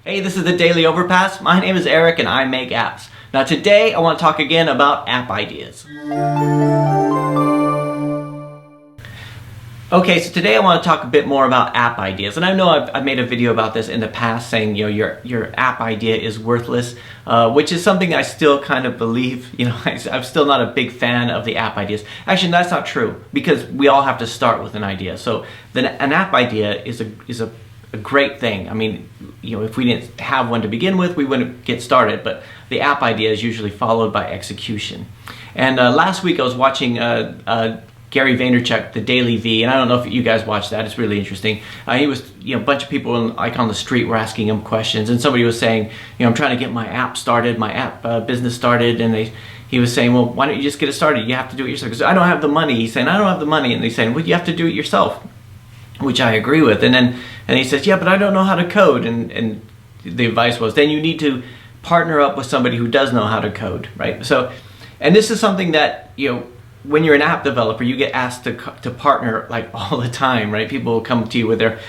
Hey, this is the Daily Overpass. My name is Eric and I make apps. Now today I want to talk again about app ideas. Okay, so today I want to talk a bit more about app ideas. And I know I've made a video about this in the past saying, your app idea is worthless, which is something I still kind of believe. I'm still not a big fan of the app ideas. Actually, that's not true because we all have to start with an idea. So an app idea is a great thing. I mean, if we didn't have one to begin with, we wouldn't get started, but the app idea is usually followed by execution. And last week I was watching Gary Vaynerchuk, the Daily V, and I don't know if you guys watched that. It's really interesting. He was, a bunch of people on the street were asking him questions, and somebody was saying, I'm trying to get my app started, my app business started, and he was saying, well, why don't you just get it started? You have to do it yourself. Because I don't have the money. He's saying, I don't have the money, and he's saying, well, you have to do it yourself, which I agree with. And he says, yeah, but I don't know how to code. And the advice was, then you need to partner up with somebody who does know how to code, right? So, and this is something that, when you're an app developer, you get asked to partner like all the time, right? People will come to you with their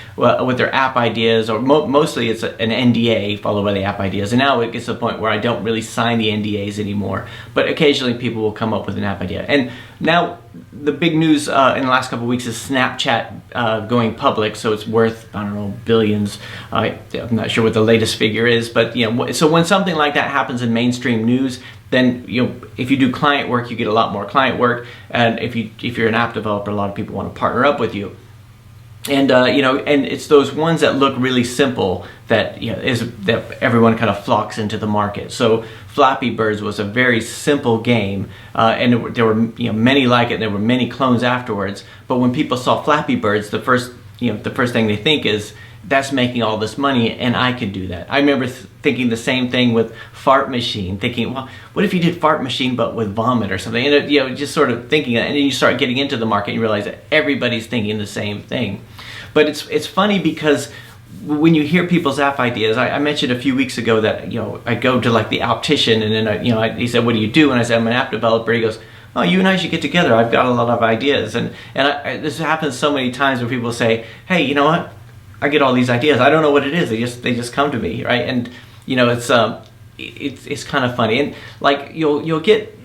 app ideas, or mostly it's an NDA followed by the app ideas. And now it gets to the point where I don't really sign the NDAs anymore, but occasionally people will come up with an app idea. And now the big news in the last couple of weeks is Snapchat going public, so it's worth, I don't know, billions. I'm not sure what the latest figure is, but so when something like that happens in mainstream news, then if you do client work, you get a lot more client work, and if you're an app developer, a lot of people want to partner up with you. And and it's those ones that look really simple that that everyone kind of flocks into the market. So Flappy Birds was a very simple game, and there were many like it. And there were many clones afterwards. But when people saw Flappy Birds, the first thing they think is, that's making all this money, and I could do that. I remember thinking the same thing with Fart Machine, thinking, well, what if you did Fart Machine but with vomit or something? And just sort of thinking that, and then you start getting into the market and you realize that everybody's thinking the same thing. But it's funny because when you hear people's app ideas, I mentioned a few weeks ago that I go to like the optician, and then he said, what do you do? And I said, I'm an app developer. He goes, oh, you and I should get together. I've got a lot of ideas. And this happens so many times where people say, hey, you know what? I get all these ideas. I don't know what it is. They just come to me, right? And it's kind of funny. And like you'll get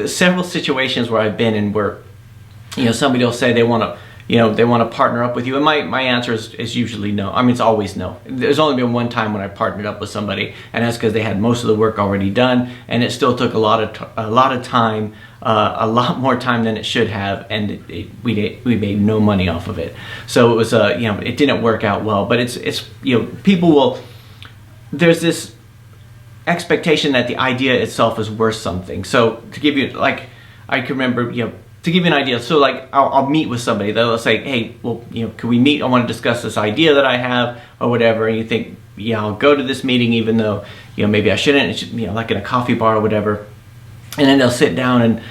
several situations where I've been in where somebody will say they want to partner up with you, and my answer is usually no. I mean, it's always no. There's only been one time when I partnered up with somebody, and that's because they had most of the work already done, and it still took a lot of time. A lot more time than it should have, and we made no money off of it. So it was it didn't work out well. But it's people will, there's this expectation that the idea itself is worth something. So to give you, like, I can remember to give you an idea. So like I'll meet with somebody. They'll say, hey, well, can we meet? I want to discuss this idea that I have or whatever. And you think, yeah, I'll go to this meeting even though maybe I shouldn't. It should, like in a coffee bar or whatever. And then they'll sit down and,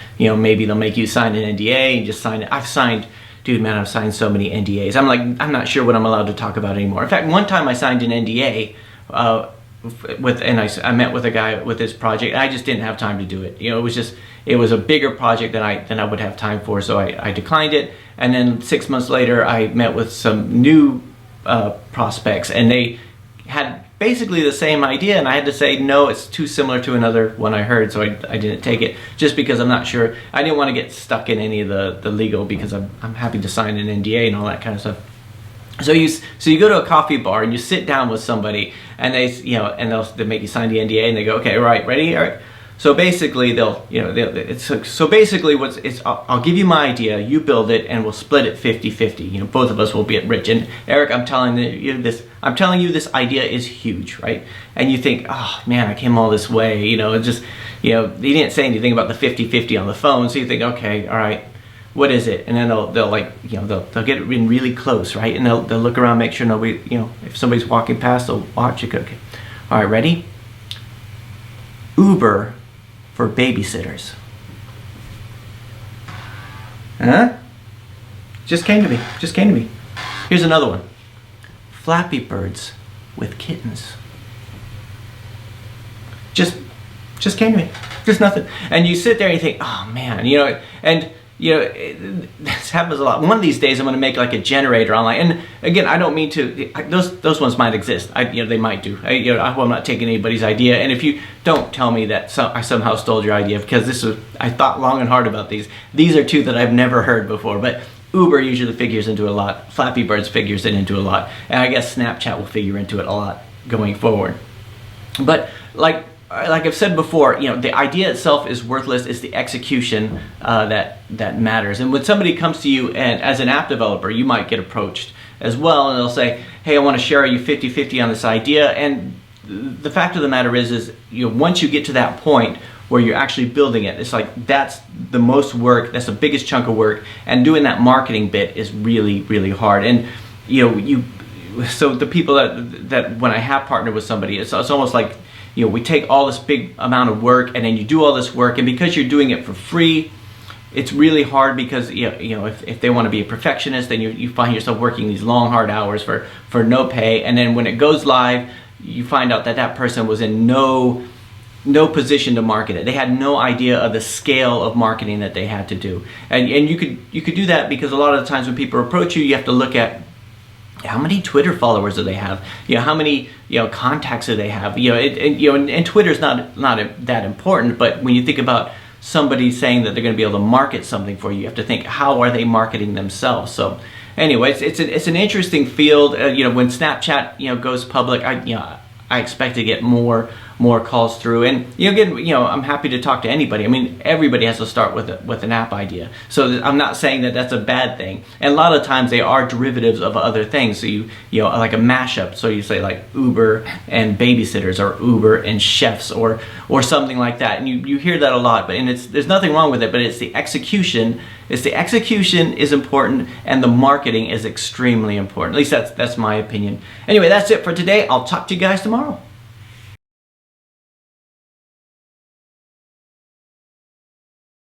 maybe they'll make you sign an NDA and just sign it. I've signed so many NDAs. I'm not sure what I'm allowed to talk about anymore. In fact, one time I signed an NDA I met with a guy with this project, and I just didn't have time to do it. It was a bigger project than I would have time for, so I declined it. And then 6 months later, I met with some new prospects, and they had basically the same idea, and I had to say, no, it's too similar to another one I heard, so I didn't take it, just because I'm not sure. I didn't want to get stuck in any of the legal, because I'm happy to sign an NDA and all that kind of stuff. So you go to a coffee bar and you sit down with somebody, and they'll make you sign the NDA, and they go, okay, all right, ready, all right. So basically I'll give you my idea, you build it, and we'll split it 50-50. Both of us will get rich. And Eric, I'm telling you this idea is huge, right? And you think, oh man, I came all this way, he didn't say anything about the 50-50 on the phone, so you think, okay, all right, what is it? And then they'll get in really close, right? And they'll look around, make sure nobody, if somebody's walking past, they'll watch it. Okay, all right, ready? Uber for babysitters. Huh? Just came to me. Here's another one. Flappy Birds with kittens. Just came to me. Just nothing. And you sit there and you think, oh man, and you know, this happens a lot. One of these days I'm going to make like a generator online, and again, I don't mean to, those ones might exist, you know, they might do. I'm not taking anybody's idea, and if you don't tell me that I somehow stole your idea, because I thought long and hard about these. These are two that I've never heard before, but Uber usually figures into a lot, Flappy Birds figures it into a lot, and I guess Snapchat will figure into it a lot going forward. But like I've said before, you know, the idea itself is worthless. It's the execution that matters. And when somebody comes to you, and as an app developer, you might get approached as well, and they'll say, hey, I want to share you 50-50 on this idea. And the fact of the matter is you know, once you get to that point where you're actually building it, it's like that's the most work, that's the biggest chunk of work, and doing that marketing bit is really, really hard. And you know, so the people that when I have partnered with somebody, it's almost like, you know, we take all this big amount of work, and then you do all this work, and because you're doing it for free, it's really hard, because you know if they want to be a perfectionist, then you find yourself working these long, hard hours for no pay, and then when it goes live, you find out that person was in no position to market it. They had no idea of the scale of marketing that they had to do, and you could do that, because a lot of the times when people approach you, you have to look at how many Twitter followers do they have? You know, how many contacts do they have? You know, and Twitter's not that important, but when you think about somebody saying that they're going to be able to market something for you, you have to think, how are they marketing themselves? So, anyway, it's an interesting field. You know, when Snapchat goes public, I expect to get more calls through, and again, I'm happy to talk to anybody. I mean, everybody has to start with an app idea, so I'm not saying that that's a bad thing. And a lot of times they are derivatives of other things. So you like a mashup. So you say like Uber and babysitters, or Uber and chefs, or something like that. And you hear that a lot. But there's nothing wrong with it. But it's the execution. The execution is important, and the marketing is extremely important. At least that's my opinion. Anyway, that's it for today. I'll talk to you guys tomorrow.